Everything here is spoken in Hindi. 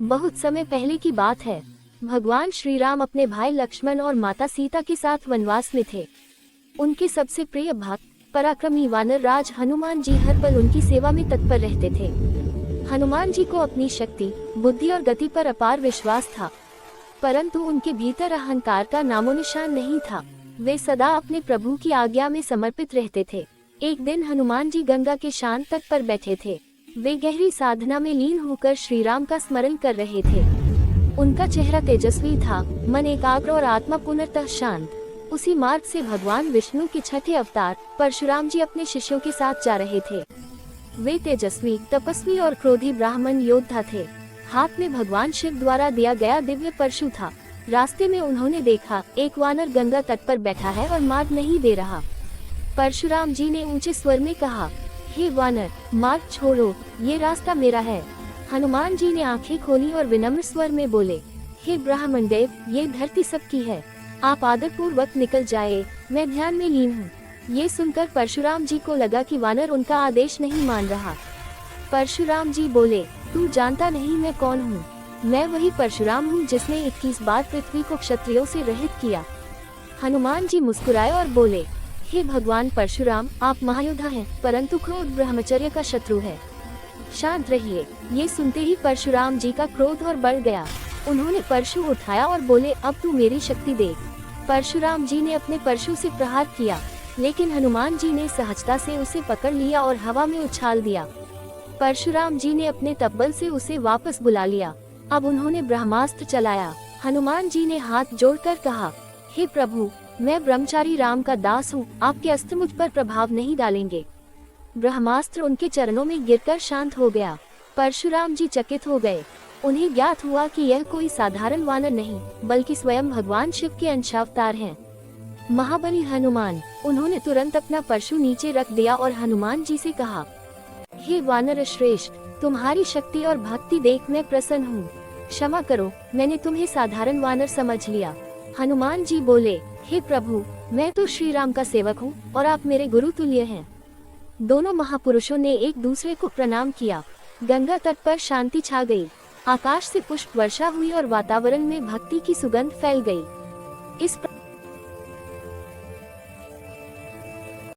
बहुत समय पहले की बात है। भगवान श्री राम अपने भाई लक्ष्मण और माता सीता के साथ वनवास में थे। उनके सबसे प्रिय भक्त पराक्रमी वानर राज हनुमान जी हर पल उनकी सेवा में तत्पर रहते थे। हनुमान जी को अपनी शक्ति, बुद्धि और गति पर अपार विश्वास था, परंतु उनके भीतर अहंकार का नामोनिशान नहीं था। वे सदा अपने प्रभु की आज्ञा में समर्पित रहते थे। एक दिन हनुमान जी गंगा के शांत तट पर बैठे थे। वे गहरी साधना में लीन होकर श्री राम का स्मरण कर रहे थे। उनका चेहरा तेजस्वी था, मन एकाग्र और आत्मा पूर्णतः शांत। उसी मार्ग से भगवान विष्णु के छठे अवतार परशुराम जी अपने शिष्यों के साथ जा रहे थे। वे तेजस्वी, तपस्वी और क्रोधी ब्राह्मण योद्धा थे। हाथ में भगवान शिव द्वारा दिया गया दिव्य परशु था। रास्ते में उन्होंने देखा, एक वानर गंगा तट पर बैठा है और मार्ग नहीं दे रहा। परशुराम जी ने ऊंचे स्वर में कहा, हे वानर, मार्ग छोड़ो, ये रास्ता मेरा है। हनुमान जी ने आंखें खोली और विनम्र स्वर में बोले, हे ब्राह्मण देव, ये धरती सबकी है, आप आदर पूर्वक निकल जाए, मैं ध्यान में लीन हूँ। ये सुनकर परशुराम जी को लगा कि वानर उनका आदेश नहीं मान रहा। परशुराम जी बोले, तू जानता नहीं मैं कौन हूँ। मैं वही परशुराम हूँ जिसने 21 बार पृथ्वी को क्षत्रियों से रहित किया। हनुमान जी मुस्कुराए और बोले, हे भगवान परशुराम, आप महायोद्धा हैं, परंतु क्रोध ब्रह्मचर्य का शत्रु है, शांत रहिए। ये सुनते ही परशुराम जी का क्रोध और बढ़ गया। उन्होंने परशु उठाया और बोले, अब तू मेरी शक्ति देख। परशुराम जी ने अपने परशु से प्रहार किया, लेकिन हनुमान जी ने सहजता से उसे पकड़ लिया और हवा में उछाल दिया। परशुराम जी ने अपने तपबल से उसे वापस बुला लिया। अब उन्होंने ब्रह्मास्त्र चलाया। हनुमान जी ने हाथ जोड़कर कहा, हे प्रभु, मैं ब्रह्मचारी राम का दास हूँ, आपके अस्त्र मुझ पर प्रभाव नहीं डालेंगे। ब्रह्मास्त्र उनके चरणों में गिरकर शांत हो गया। परशुराम जी चकित हो गए। उन्हें ज्ञात हुआ कि यह कोई साधारण वानर नहीं, बल्कि स्वयं भगवान शिव के अंशावतार हैं, महाबली हनुमान। उन्होंने तुरंत अपना परशु नीचे रख दिया और हनुमान जी से कहा, हे वानर श्रेष्ठ, तुम्हारी शक्ति और भक्ति देख मैं प्रसन्न हूँ। क्षमा करो, मैंने तुम्हें साधारण वानर समझ लिया। हनुमान जी बोले, हे प्रभु, मैं तो श्री राम का सेवक हूँ और आप मेरे गुरु तुल्य हैं। दोनों महापुरुषों ने एक दूसरे को प्रणाम किया। गंगा तट पर शांति छा गई। आकाश से पुष्प वर्षा हुई और वातावरण में भक्ति की सुगंध फैल गई। इस